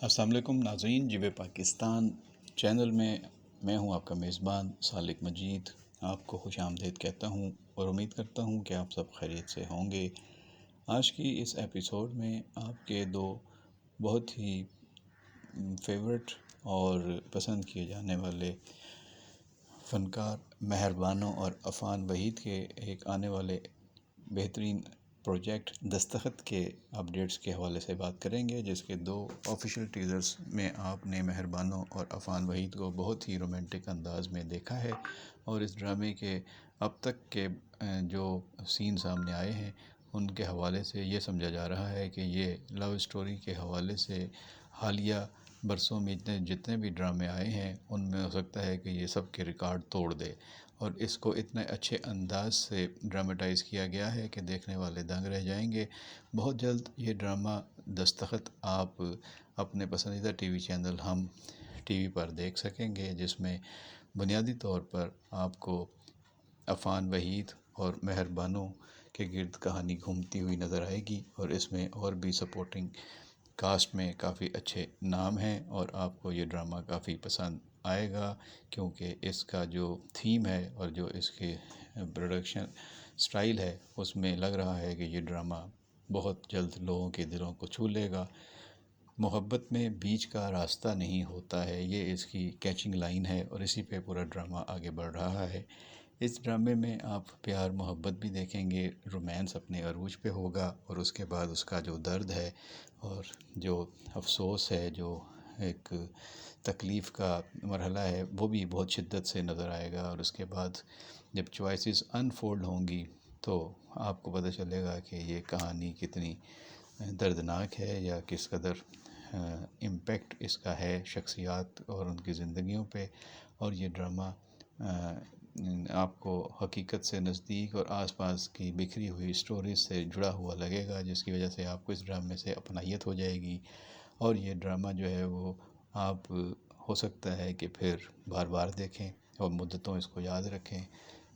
السلام علیکم ناظرین، جیو پاکستان چینل میں میں ہوں آپ کا میزبان سالک مجید. آپ کو خوش آمدید کہتا ہوں اور امید کرتا ہوں کہ آپ سب خیریت سے ہوں گے. آج کی اس ایپیسوڈ میں آپ کے دو بہت ہی فیورٹ اور پسند کیے جانے والے فنکار مہر بانو اور عفان وحید کے ایک آنے والے بہترین پروجیکٹ دستخط کے اپڈیٹس کے حوالے سے بات کریں گے، جس کے دو آفیشیل ٹیزرز میں آپ نے مہر بانو اور عفان وحید کو بہت ہی رومانٹک انداز میں دیکھا ہے. اور اس ڈرامے کے اب تک کے جو سین سامنے آئے ہیں ان کے حوالے سے یہ سمجھا جا رہا ہے کہ یہ لو اسٹوری کے حوالے سے حالیہ برسوں میں جتنے بھی ڈرامے آئے ہیں ان میں ہو سکتا ہے کہ یہ سب کے ریکارڈ توڑ دے. اور اس کو اتنے اچھے انداز سے ڈراماٹائز کیا گیا ہے کہ دیکھنے والے دنگ رہ جائیں گے. بہت جلد یہ ڈرامہ دستخط آپ اپنے پسندیدہ ٹی وی چینل ہم ٹی وی پر دیکھ سکیں گے، جس میں بنیادی طور پر آپ کو عفان وحید اور مہر بانو کے گرد کہانی گھومتی ہوئی نظر آئے گی. اور اس میں اور بھی سپورٹنگ کاسٹ میں کافی اچھے نام ہیں اور آپ کو یہ ڈرامہ کافی پسند آئے گا، کیونکہ اس کا جو تھیم ہے اور جو اس کے پروڈکشن سٹائل ہے اس میں لگ رہا ہے کہ یہ ڈرامہ بہت جلد لوگوں کے دلوں کو چھو لے گا. محبت میں بیچ کا راستہ نہیں ہوتا ہے، یہ اس کی کیچنگ لائن ہے اور اسی پہ پورا ڈرامہ آگے بڑھ رہا ہے. اس ڈرامے میں آپ پیار محبت بھی دیکھیں گے، رومانس اپنے عروج پہ ہوگا اور اس کے بعد اس کا جو درد ہے اور جو افسوس ہے، جو ایک تکلیف کا مرحلہ ہے، وہ بھی بہت شدت سے نظر آئے گا. اور اس کے بعد جب چوائسیز انفولڈ ہوں گی تو آپ کو پتہ چلے گا کہ یہ کہانی کتنی دردناک ہے یا کس قدر امپیکٹ اس کا ہے شخصیات اور ان کی زندگیوں پہ. اور یہ ڈرامہ آپ کو حقیقت سے نزدیک اور آس پاس کی بکھری ہوئی سٹوریز سے جڑا ہوا لگے گا، جس کی وجہ سے آپ کو اس ڈرامے سے اپنائیت ہو جائے گی. اور یہ ڈرامہ جو ہے وہ آپ ہو سکتا ہے کہ پھر بار بار دیکھیں اور مدتوں اس کو یاد رکھیں.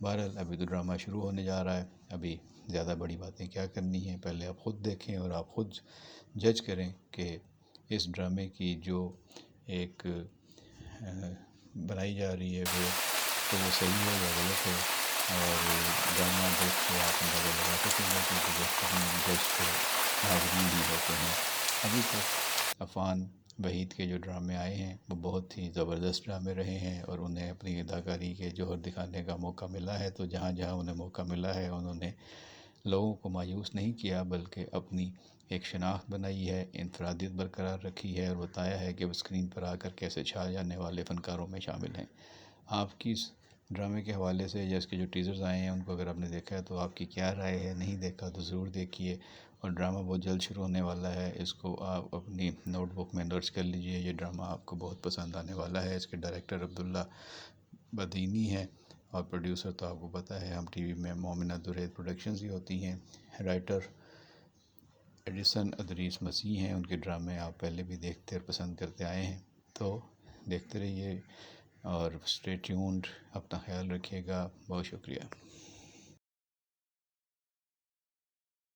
بہرحال ابھی تو ڈرامہ شروع ہونے جا رہا ہے، ابھی زیادہ بڑی باتیں کیا کرنی ہیں، پہلے آپ خود دیکھیں اور آپ خود جج کریں کہ اس ڈرامے کی جو ایک بنائی جا رہی ہے وہ صحیح ہے یا غلط ہے. اور ڈرامہ دیکھ کے آپ اندازہ لگا سکیں گے، کیونکہ بہترین جج تو ناظرین ہی ہوتے ہیں. ابھی تک عفان وحید کے جو ڈرامے آئے ہیں وہ بہت ہی زبردست ڈرامے رہے ہیں اور انہیں اپنی اداکاری کے جوہر دکھانے کا موقع ملا ہے. تو جہاں جہاں انہیں موقع ملا ہے انہوں نے لوگوں کو مایوس نہیں کیا، بلکہ اپنی ایک شناخت بنائی ہے، انفرادیت برقرار رکھی ہے اور بتایا ہے کہ وہ اسکرین پر آ کر کیسے چھا جانے والے فنکاروں میں شامل ہیں. آپ کی اس ڈرامے کے حوالے سے یا اس کے جو ٹیزرز آئے ہیں ان کو اگر آپ نے دیکھا ہے تو آپ کی کیا رائے ہے؟ نہیں دیکھا تو ضرور دیکھیے. اور ڈرامہ بہت جلد شروع ہونے والا ہے، اس کو آپ اپنی نوٹ بک میں درج کر لیجئے. یہ ڈرامہ آپ کو بہت پسند آنے والا ہے. اس کے ڈائریکٹر عبداللہ بدینی ہیں اور پروڈیوسر تو آپ کو پتہ ہے ہم ٹی وی میں مومنہ درید پروڈکشنز ہی ہوتی ہیں. رائٹر ایڈیسن ادریس مسیح ہیں، ان کے ڈرامے آپ پہلے بھی دیکھتے اور پسند کرتے آئے ہیں. تو دیکھتے رہیے اور اسٹے ٹیونڈ. اپنا خیال رکھیے گا. بہت شکریہ.